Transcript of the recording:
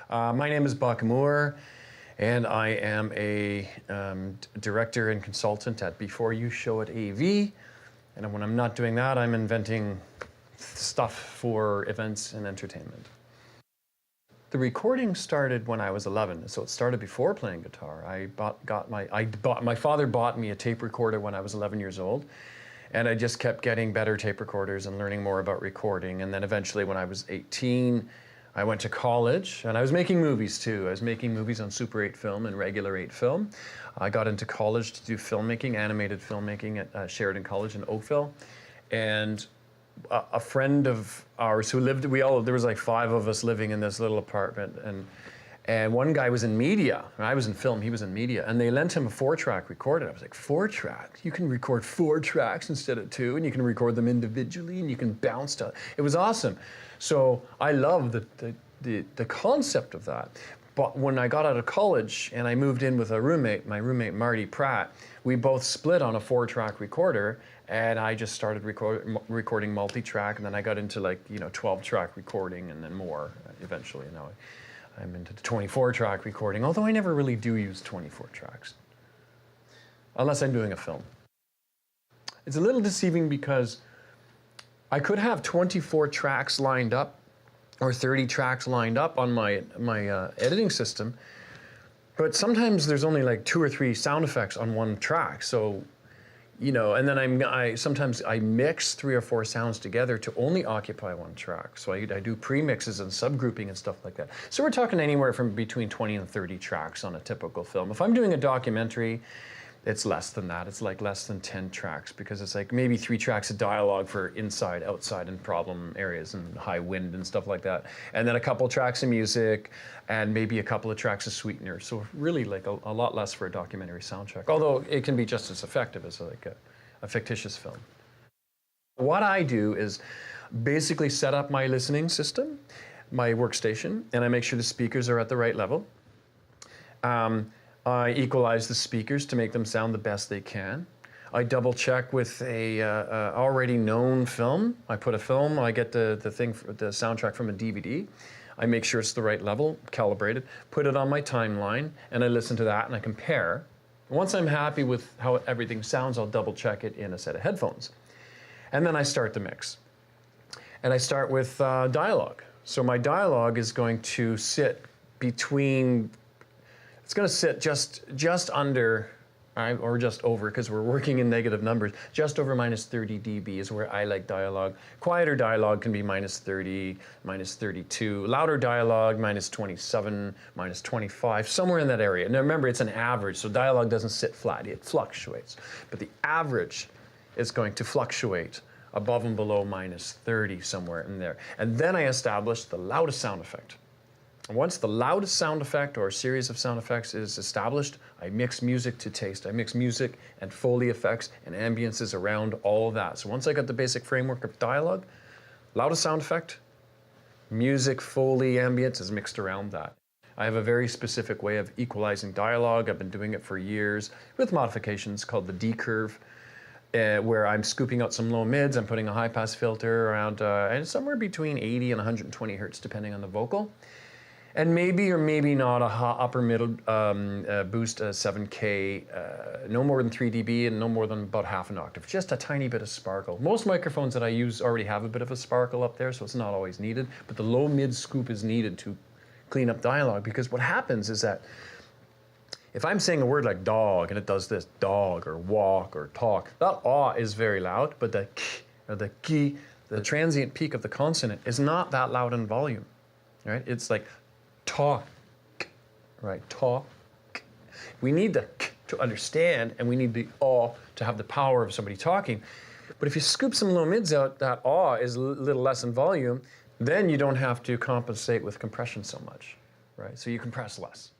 My name is Buck Moore, and I am a director and consultant at Before You Show It AV. And when I'm not doing that, I'm inventing stuff for events and entertainment. The recording started when I was 11, so it started before playing guitar. My father bought me a tape recorder when I was 11 years old, and I just kept getting better tape recorders and learning more about recording. And then eventually when I was 18, I went to college, and I was making movies too. I was making movies on Super 8 film and regular 8 film. I got into college to do filmmaking, animated filmmaking at Sheridan College in Oakville. And a friend of ours who lived, there was like 5 of us living in this little apartment, and one guy was in media, and I was in film, he was in media, and they lent him a 4-track recorder. I was like, 4 tracks? You can record 4 tracks instead of 2, and you can record them individually, and you can bounce to it. It was awesome. So I loved the concept of that. But when I got out of college and I moved in with a roommate, my roommate Marty Pratt, we both split on a 4-track recorder, and I just started recording multi-track, and then I got into 12-track recording and then more eventually. Now I'm into the 24-track recording, although I never really do use 24 tracks, unless I'm doing a film. It's a little deceiving because I could have 24 tracks lined up or 30 tracks lined up on my editing system, but sometimes there's only like 2 or 3 sound effects on one track. So, and then sometimes I mix 3 or 4 sounds together to only occupy one track. So I do pre-mixes and subgrouping and stuff like that. So we're talking anywhere from between 20 and 30 tracks on a typical film. If I'm doing a documentary, it's less than that. It's like less than 10 tracks, because it's like maybe 3 tracks of dialogue for inside, outside, and problem areas and high wind and stuff like that. And then a couple tracks of music and maybe a couple of tracks of sweetener. So really like a lot less for a documentary soundtrack, although it can be just as effective as like a fictitious film. What I do is basically set up my listening system, my workstation, and I make sure the speakers are at the right level. I equalize the speakers to make them sound the best they can. I double check with a already known film. I put a film, I get the soundtrack from a DVD. I make sure it's the right level, calibrated, put it on my timeline, and I listen to that and I compare. Once I'm happy with how everything sounds, I'll double check it in a set of headphones. And then I start the mix. And I start with dialogue. So my dialogue is going to sit between, it's going to sit just under, or just over, because we're working in negative numbers, just over minus 30 dB is where I like dialogue. Quieter dialogue can be minus 30, minus 32. Louder dialogue, minus 27, minus 25, somewhere in that area. Now remember, it's an average, so dialogue doesn't sit flat, it fluctuates. But the average is going to fluctuate above and below minus 30, somewhere in there. And then I establish the loudest sound effect. Once the loudest sound effect or series of sound effects is established, I mix music to taste. I mix music and Foley effects and ambiences around all of that. So once I got the basic framework of dialogue, loudest sound effect, music, Foley, ambience is mixed around that. I have a very specific way of equalizing dialogue. I've been doing it for years with modifications called the D curve, where I'm scooping out some low mids. I'm putting a high pass filter around somewhere between 80 and 120 hertz, depending on the vocal. And maybe or maybe not a upper middle boost 7K, no more than 3 dB and no more than about half an octave, just a tiny bit of sparkle. Most microphones that I use already have a bit of a sparkle up there, so it's not always needed, but the low mid scoop is needed to clean up dialogue, because what happens is that if I'm saying a word like dog and it does this, dog or walk or talk, that aw is very loud, but the k or the ki, the transient peak of the consonant, is not that loud in volume, right? It's like talk, right? Talk. We need the k to understand, and we need the aw to have the power of somebody talking. But if you scoop some low mids out, that aw is a little less in volume, then you don't have to compensate with compression so much, right? So you compress less.